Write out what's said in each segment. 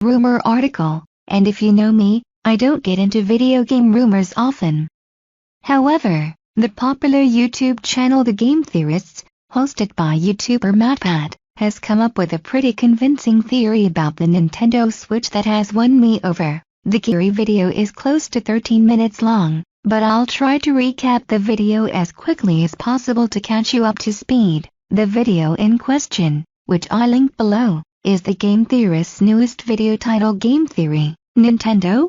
rumor article, and if you know me, I don't get into video game rumors often. However, the popular YouTube channel The Game Theorists, hosted by YouTuber MatPat, has come up with a pretty convincing theory about the Nintendo Switch that has won me over. The theory video is close to 13 minutes long, but I'll try to recap the video as quickly as possible to catch you up to speed. The video in question, which I link below, is the Game Theorist's newest video titled Game Theory, Nintendo?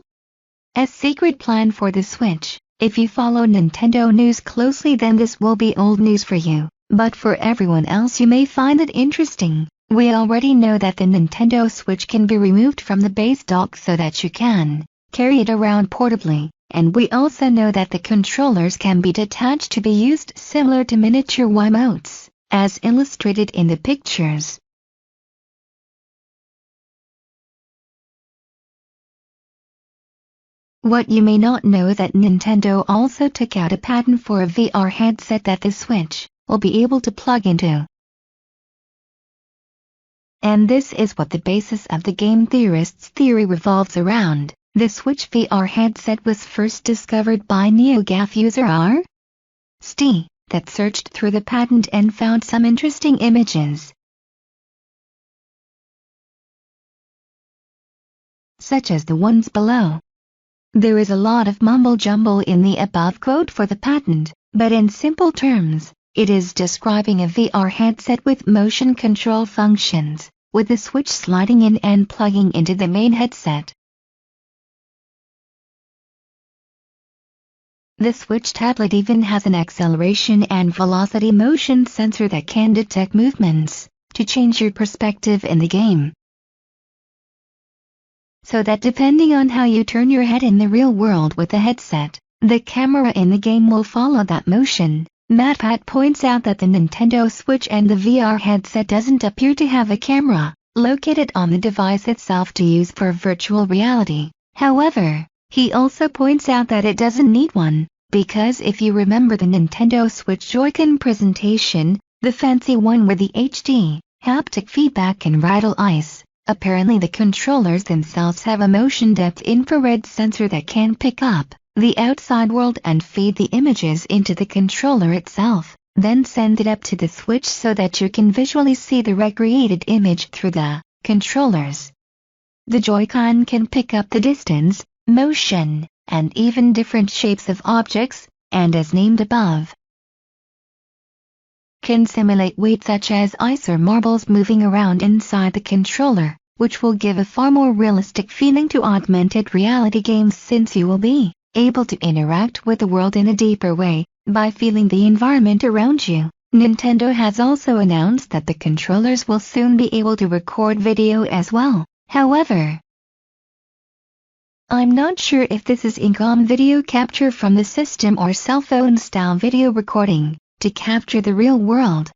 A secret plan for the Switch. If you follow Nintendo news closely, then this will be old news for you, but for everyone else you may find it interesting. We already know that the Nintendo Switch can be removed from the base dock so that you can carry it around portably, and we also know that the controllers can be detached to be used similar to miniature Wiimotes, as illustrated in the pictures. What you may not know is that Nintendo also took out a patent for a VR headset that the Switch will be able to plug into. And this is what the basis of the Game Theorist's theory revolves around. The Switch VR headset was first discovered by NeoGAF user R.St. that searched through the patent and found some interesting images, such as the ones below. There is a lot of mumble-jumble in the above quote for the patent, but in simple terms, it is describing a VR headset with motion control functions, with the Switch sliding in and plugging into the main headset. The Switch tablet even has an acceleration and velocity motion sensor that can detect movements to change your perspective in the game, so that depending on how you turn your head in the real world with the headset, the camera in the game will follow that motion. MatPat points out that the Nintendo Switch and the VR headset doesn't appear to have a camera located on the device itself to use for virtual reality. However, he also points out that it doesn't need one, because if you remember the Nintendo Switch Joy-Con presentation, the fancy one with the HD haptic feedback and rattle ice, apparently the controllers themselves have a motion depth infrared sensor that can pick up the outside world and feed the images into the controller itself, then send it up to the Switch so that you can visually see the recreated image through the controllers. The Joy-Con can pick up the distance, motion, and even different shapes of objects, and as named above, can simulate weight such as ice or marbles moving around inside the controller, which will give a far more realistic feeling to augmented reality games, since you will be able to interact with the world in a deeper way by feeling the environment around you. Nintendo has also announced that the controllers will soon be able to record video as well. However, I'm not sure if this is in-game video capture from the system or cell phone style video recording to capture the real world.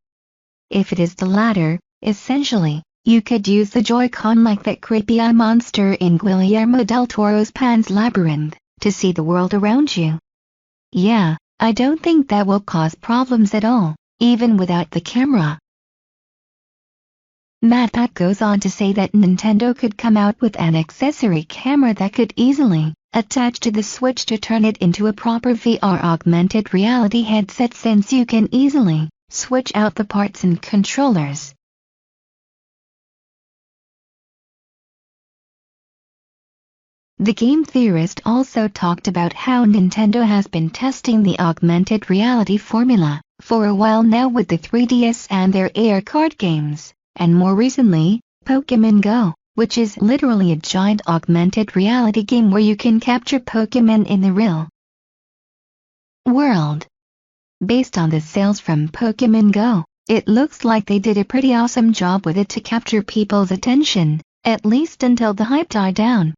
If it is the latter, essentially, you could use the Joy-Con like that creepy eye monster in Guillermo del Toro's Pan's Labyrinth to see the world around you. Yeah, I don't think that will cause problems at all, even without the camera. MatPat goes on to say that Nintendo could come out with an accessory camera that could easily attach to the Switch to turn it into a proper VR augmented reality headset, since you can easily switch out the parts and controllers. The Game Theorist also talked about how Nintendo has been testing the augmented reality formula for a while now with the 3DS and their AR card games, and more recently, Pokémon Go, which is literally a giant augmented reality game where you can capture Pokémon in the real world. Based on the sales from Pokémon Go, it looks like they did a pretty awesome job with it to capture people's attention, at least until the hype died down.